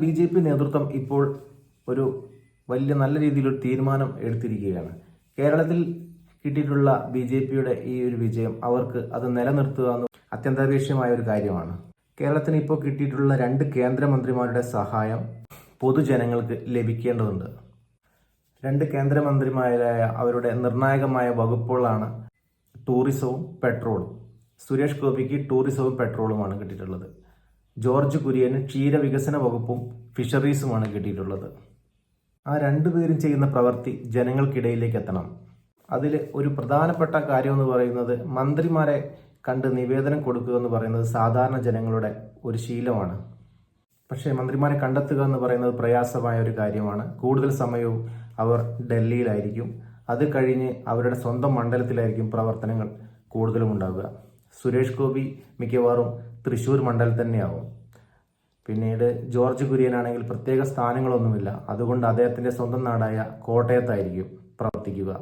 BJP നേതൃത്വം ഇപ്പോൾ ഒരു വലിയ നല്ല രീതിയിലൊരു തീരുമാനം എടുത്തിരിക്കുകയാണ്. കേരളത്തിൽ കിട്ടിയിട്ടുള്ള BJPയുടെ ഈ ഒരു വിജയം അവർക്ക് അത് നിലനിർത്തുക എന്ന് അത്യന്താപേക്ഷിതമായ ഒരു കാര്യമാണ്. കേരളത്തിന് ഇപ്പോൾ കിട്ടിയിട്ടുള്ള 2 കേന്ദ്രമന്ത്രിമാരുടെ സഹായം പൊതുജനങ്ങൾക്ക് ലഭിക്കേണ്ടതുണ്ട്. 2 കേന്ദ്രമന്ത്രിമാരായ അവരുടെ നിർണായകമായ വകുപ്പുകളാണ് ടൂറിസവും പെട്രോളും. സുരേഷ് ഗോപിക്ക് ടൂറിസവും പെട്രോളുമാണ് കിട്ടിയിട്ടുള്ളത്. ജോർജ് കുര്യന് ക്ഷീരവികസന വകുപ്പും ഫിഷറീസുമാണ് കിട്ടിയിട്ടുള്ളത്. ആ 2 പേരും ചെയ്യുന്ന പ്രവൃത്തി ജനങ്ങൾക്കിടയിലേക്ക് എത്തണം. അതിൽ ഒരു പ്രധാനപ്പെട്ട കാര്യം എന്ന് പറയുന്നത് മന്ത്രിമാരെ കണ്ട് നിവേദനം കൊടുക്കുക എന്ന് പറയുന്നത് സാധാരണ ജനങ്ങളുടെ ഒരു ശീലമാണ്. പക്ഷേ മന്ത്രിമാരെ കണ്ടെത്തുക എന്ന് പറയുന്നത് പ്രയാസമായ ഒരു കാര്യമാണ്. കൂടുതൽ സമയവും അവർ ഡൽഹിയിലായിരിക്കും. അത് കഴിഞ്ഞ് അവരുടെ സ്വന്തം മണ്ഡലത്തിലായിരിക്കും പ്രവർത്തനങ്ങൾ കൂടുതലും ഉണ്ടാവുക. സുരേഷ് ഗോപി മിക്കവാറും തൃശ്ശൂർ മണ്ഡലത്തിൽ തന്നെയാവും. പിന്നീട് ജോർജ് കുര്യനാണെങ്കിൽ പ്രത്യേക സ്ഥാനങ്ങളൊന്നുമില്ല. അതുകൊണ്ട് അദ്ദേഹത്തിൻ്റെ സ്വന്തം നാടായ കോട്ടയത്തായിരിക്കും പ്രവർത്തിക്കുക.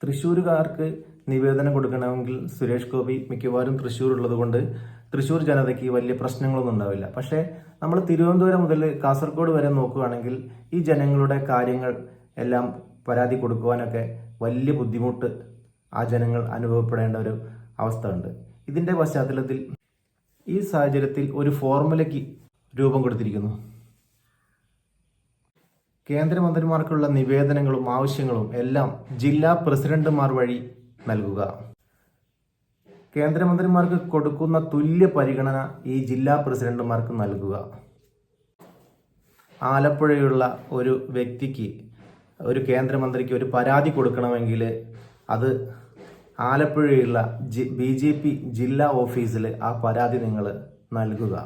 തൃശ്ശൂരുകാർക്ക് നിവേദനം കൊടുക്കണമെങ്കിൽ സുരേഷ് ഗോപി മിക്കവാറും തൃശ്ശൂർ ഉള്ളതുകൊണ്ട് തൃശ്ശൂർ ജനതയ്ക്ക് വലിയ പ്രശ്നങ്ങളൊന്നും ഉണ്ടാവില്ല. പക്ഷേ നമ്മൾ തിരുവനന്തപുരം മുതൽ കാസർഗോഡ് വരെ നോക്കുകയാണെങ്കിൽ ഈ ജനങ്ങളുടെ കാര്യങ്ങൾ എല്ലാം പരാതി കൊടുക്കുവാനൊക്കെ വലിയ ബുദ്ധിമുട്ട് ആ ജനങ്ങൾ അനുഭവപ്പെടേണ്ട ഒരു അവസ്ഥ ഉണ്ട്. ഇതിൻ്റെ പശ്ചാത്തലത്തിൽ ഈ സാഹചര്യത്തിൽ ഒരു ഫോർമുലയ്ക്ക് രൂപം കൊടുത്തിരിക്കുന്നു. കേന്ദ്രമന്ത്രിമാർക്കുള്ള നിവേദനങ്ങളും ആവശ്യങ്ങളും എല്ലാം ജില്ലാ പ്രസിഡന്റുമാർ വഴി നൽകുക. കേന്ദ്രമന്ത്രിമാർക്ക് കൊടുക്കുന്ന തുല്യ പരിഗണന ഈ ജില്ലാ പ്രസിഡന്റുമാർക്ക് നൽകുക. ആലപ്പുഴയുള്ള ഒരു വ്യക്തിക്ക്, ഒരു കേന്ദ്രമന്ത്രിക്ക് ഒരു പരാതി കൊടുക്കണമെങ്കിൽ അത് ആലപ്പുഴയുള്ള BJP ജില്ലാ ഓഫീസിൽ ആ പരാതി നിങ്ങൾ നൽകുക.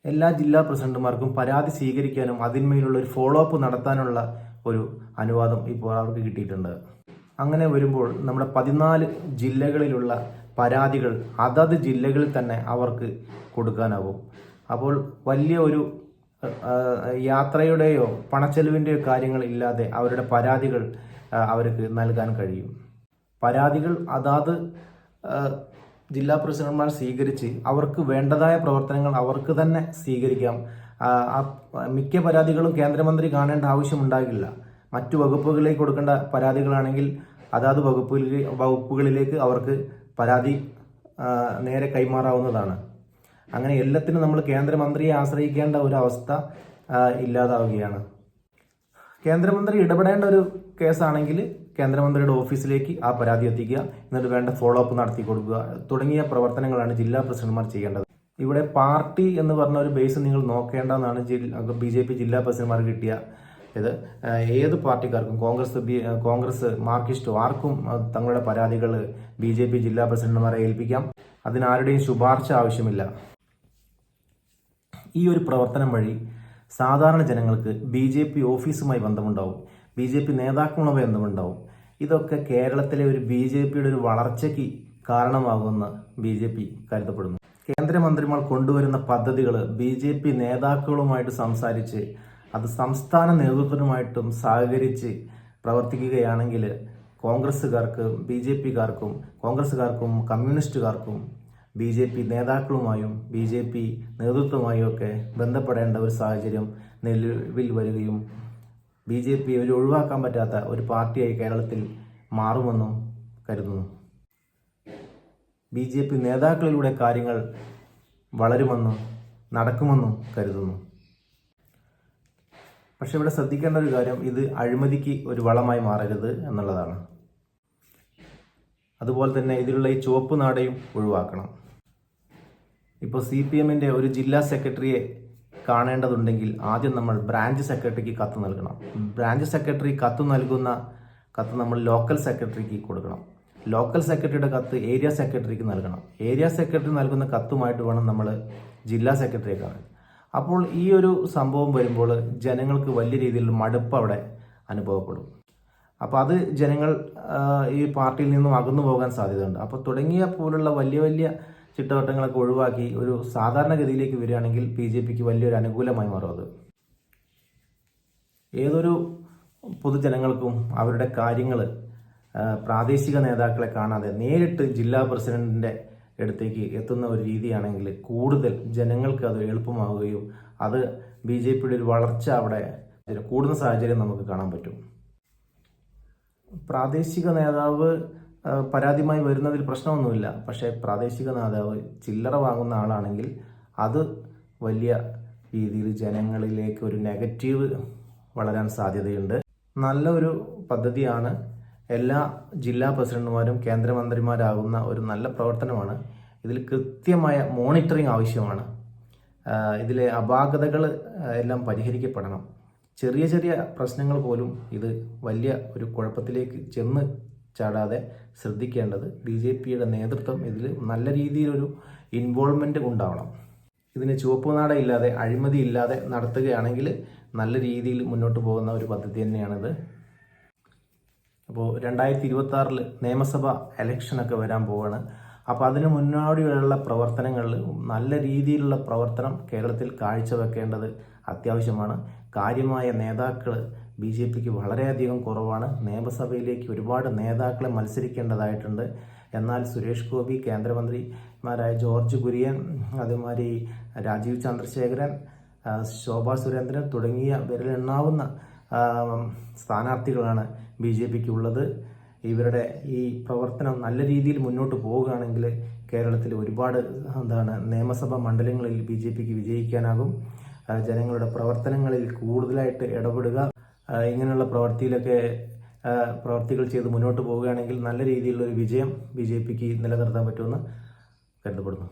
എല്ലാ ജില്ലാ പ്രസിഡന്റുമാർക്കും പരാതി സ്വീകരിക്കാനും അതിന്മേലുള്ള ഒരു ഫോളോ അപ്പ് നടത്താനുള്ള ഒരു അനുവാദം ഇപ്പോൾ അവർക്ക് കിട്ടിയിട്ടുണ്ട്. അങ്ങനെ വരുമ്പോൾ നമ്മുടെ 14 ജില്ലകളിലുള്ള പരാതികൾ അതത് ജില്ലകളിൽ തന്നെ അവർക്ക് കൊടുക്കാനാവും. അപ്പോൾ വലിയ ഒരു യാത്രയുടെയോ പണച്ചെലവിൻ്റെയോ കാര്യങ്ങൾ ഇല്ലാതെ അവരുടെ പരാതികൾ അവർക്ക് നൽകാൻ കഴിയും. പരാതികൾ അതാത് ജില്ലാ പ്രസിഡന്റുമാർ സ്വീകരിച്ച് അവർക്ക് വേണ്ടതായ പ്രവർത്തനങ്ങൾ അവർക്ക് തന്നെ സ്വീകരിക്കാം. മിക്ക പരാതികളും കേന്ദ്രമന്ത്രി കാണേണ്ട ആവശ്യമുണ്ടാകില്ല. മറ്റു വകുപ്പുകളിലേക്ക് കൊടുക്കേണ്ട പരാതികളാണെങ്കിൽ അതാത് വകുപ്പുകളിലേക്ക് അവർക്ക് പരാതി നേരെ കൈമാറാവുന്നതാണ്. അങ്ങനെ എല്ലാത്തിനും നമ്മൾ കേന്ദ്രമന്ത്രിയെ ആശ്രയിക്കേണ്ട ഒരു അവസ്ഥ ഇല്ലാതാവുകയാണ്. കേന്ദ്രമന്ത്രി ഇടപെടേണ്ട ഒരു കേസാണെങ്കിൽ കേന്ദ്രമന്ത്രിയുടെ ഓഫീസിലേക്ക് ആ പരാതി എത്തിക്കുക, എന്നിട്ട് വേണ്ട ഫോളോ അപ്പ് നടത്തി കൊടുക്കുക തുടങ്ങിയ പ്രവർത്തനങ്ങളാണ് ജില്ലാ പ്രസിഡന്റുമാർ ചെയ്യേണ്ടത്. ഇവിടെ പാർട്ടി എന്ന് പറഞ്ഞ ഒരു ബേസ് നിങ്ങൾ നോക്കേണ്ടതെന്നാണ് BJP ജില്ലാ പ്രസിഡന്റുമാർ കിട്ടിയ ഇത്. ഏത് പാർട്ടിക്കാർക്കും കോൺഗ്രസ് മാർക്സിസ്റ്റോ ആർക്കും തങ്ങളുടെ പരാതികൾ BJP ജില്ലാ പ്രസിഡന്റുമാരെ ഏൽപ്പിക്കാം. അതിനാരുടെയും ശുപാർശ ആവശ്യമില്ല. ഈ ഒരു പ്രവർത്തനം വഴി സാധാരണ ജനങ്ങൾക്ക് BJP ഓഫീസുമായി ബന്ധമുണ്ടാവും, BJP നേതാക്കളുമായി ബന്ധമുണ്ടാവും. ഇതൊക്കെ കേരളത്തിലെ ഒരു BJPയുടെ ഒരു വളർച്ചയ്ക്ക് കാരണമാകുമെന്ന് BJP കരുതപ്പെടുന്നു. കേന്ദ്രമന്ത്രിമാർ കൊണ്ടുവരുന്ന പദ്ധതികൾ BJP നേതാക്കളുമായിട്ട് സംസാരിച്ച് അത് സംസ്ഥാന നേതൃത്വവുമായിട്ടും സഹകരിച്ച് പ്രവർത്തിക്കുകയാണെങ്കിൽ കോൺഗ്രസ്സുകാർക്കും BJPക്കാർക്കും കോൺഗ്രസ്സുകാർക്കും കമ്മ്യൂണിസ്റ്റുകാർക്കും BJP നേതാക്കളുമായും BJP നേതൃത്വമായും ഒക്കെ ബന്ധപ്പെടേണ്ട ഒരു സാഹചര്യം നിലവിൽ വരികയും BJP ഒരു ഒഴിവാക്കാൻ പറ്റാത്ത ഒരു പാർട്ടിയായി കേരളത്തിൽ മാറുമെന്നും കരുതുന്നു. BJP നേതാക്കളിലൂടെ കാര്യങ്ങൾ വളരുമെന്നും നടക്കുമെന്നും കരുതുന്നു. പക്ഷെ ഇവിടെ ശ്രദ്ധിക്കേണ്ട ഒരു കാര്യം, ഇത് അഴിമതിക്ക് ഒരു വളമായി മാറരുത് എന്നുള്ളതാണ്. അതുപോലെ തന്നെ ഇതിലുള്ള ഈ ചുവപ്പ് നാടയും ഒഴിവാക്കണം. ഇപ്പോൾ CPMന്റെ ഒരു ജില്ലാ സെക്രട്ടറിയെ കാണേണ്ടതുണ്ടെങ്കിൽ ആദ്യം നമ്മൾ ബ്രാഞ്ച് സെക്രട്ടറിക്ക് കത്ത് നൽകണം. ബ്രാഞ്ച് സെക്രട്ടറി കത്ത് നൽകുന്ന കത്ത് നമ്മൾ ലോക്കൽ സെക്രട്ടറിക്ക് കൊടുക്കണം. ലോക്കൽ സെക്രട്ടറിയുടെ കത്ത് ഏരിയ സെക്രട്ടറിക്ക് നൽകണം. ഏരിയ സെക്രട്ടറി നൽകുന്ന കത്തുമായിട്ട് വേണം നമ്മൾ ജില്ലാ സെക്രട്ടറിയെ കാണാൻ. അപ്പോൾ ഈ ഒരു സംഭവം വരുമ്പോൾ ജനങ്ങൾക്ക് വലിയ രീതിയിൽ മടുപ്പ് അവിടെ അനുഭവപ്പെടും. അപ്പോൾ അത് ജനങ്ങൾ ഈ പാർട്ടിയിൽ നിന്നും അകന്നു പോകാൻ സാധ്യതയുണ്ട്. അപ്പോൾ തുടങ്ങിയ പോലുള്ള വലിയ വലിയ ചിട്ടവട്ടങ്ങളൊക്കെ ഒഴിവാക്കി ഒരു സാധാരണഗതിയിലേക്ക് വരികയാണെങ്കിൽ BJPക്ക് വലിയൊരു അനുകൂലമായി മാറും. അത് ഏതൊരു പൊതുജനങ്ങൾക്കും അവരുടെ കാര്യങ്ങൾ പ്രാദേശിക നേതാക്കളെ കാണാതെ നേരിട്ട് ജില്ലാ പ്രസിഡന്റിൻ്റെ അടുത്തേക്ക് എത്തുന്ന ഒരു രീതിയാണെങ്കിൽ കൂടുതൽ ജനങ്ങൾക്ക് അത് എളുപ്പമാവുകയും അത് BJPയുടെ ഒരു വളർച്ച അവിടെ കൂടുന്ന സാഹചര്യം നമുക്ക് കാണാൻ പറ്റും. പ്രാദേശിക നേതാവ് പരാതിയുമായി വരുന്നതിൽ പ്രശ്നമൊന്നുമില്ല. പക്ഷേ പ്രാദേശിക നേതാവ് ചില്ലറ വാങ്ങുന്ന ആളാണെങ്കിൽ അത് വലിയ രീതിയിൽ ജനങ്ങളിലേക്ക് ഒരു നെഗറ്റീവ് വളരാൻ സാധ്യതയുണ്ട്. നല്ല ഒരു പദ്ധതിയാണ്. എല്ലാ ജില്ലാ പ്രസിഡന്റുമാരും കേന്ദ്രമന്ത്രിമാരാകുന്ന ഒരു നല്ല പ്രവർത്തനമാണ്. ഇതിൽ കൃത്യമായ മോണിറ്ററിംഗ് ആവശ്യമാണ്. ഇതിലെ അപാകതകൾ എല്ലാം പരിഹരിക്കപ്പെടണം. ചെറിയ ചെറിയ പ്രശ്നങ്ങൾ പോലും ഇത് വലിയ ഒരു കുഴപ്പത്തിലേക്ക് ചെന്ന് ചാടാതെ ശ്രദ്ധിക്കേണ്ടത് BJPയുടെ നേതൃത്വം ഇതിൽ നല്ല രീതിയിലൊരു ഇൻവോൾവ്മെൻറ്റ് ഉണ്ടാവണം. ഇതിന് ചുവപ്പുനാട ഇല്ലാതെ അഴിമതി ഇല്ലാതെ നടത്തുകയാണെങ്കിൽ നല്ല രീതിയിൽ മുന്നോട്ട് പോകുന്ന ഒരു പദ്ധതി തന്നെയാണിത്. അപ്പോൾ 2026 നിയമസഭ ഇലക്ഷനൊക്കെ വരാൻ പോവാണ്. അപ്പോൾ അതിന് മുന്നോടിയുള്ള പ്രവർത്തനങ്ങളിൽ നല്ല രീതിയിലുള്ള പ്രവർത്തനം കേരളത്തിൽ കാഴ്ചവെക്കേണ്ടത് അത്യാവശ്യമാണ്. കാര്യമായ നേതാക്കൾ BJPക്ക് വളരെയധികം കുറവാണ്. നിയമസഭയിലേക്ക് ഒരുപാട് നേതാക്കളെ മത്സരിക്കേണ്ടതായിട്ടുണ്ട്. എന്നാൽ സുരേഷ് ഗോപി, കേന്ദ്രമന്ത്രിമാരായ ജോർജ് കുര്യൻ, അതുമാതിരി രാജീവ് ചന്ദ്രശേഖരൻ, ശോഭാ സുരേന്ദ്രൻ തുടങ്ങിയ വിരലെണ്ണാവുന്ന സ്ഥാനാർത്ഥികളാണ് BJPക്ക് ഉള്ളത്. ഇവരുടെ ഈ പ്രവർത്തനം നല്ല രീതിയിൽ മുന്നോട്ട് പോവുകയാണെങ്കിൽ കേരളത്തിൽ ഒരുപാട് നിയമസഭാ മണ്ഡലങ്ങളിൽ BJPക്ക് വിജയിക്കാനാകും. ജനങ്ങളുടെ പ്രവർത്തനങ്ങളിൽ കൂടുതലായിട്ട് ഇടപെടുക, ഇങ്ങനെയുള്ള പ്രവർത്തികൾ ചെയ്ത് മുന്നോട്ട് പോവുകയാണെങ്കിൽ നല്ല രീതിയിലുള്ള ഒരു വിജയം BJPക്ക് നിലനിർത്താൻ പറ്റുമെന്ന് കരുതപ്പെടുന്നു.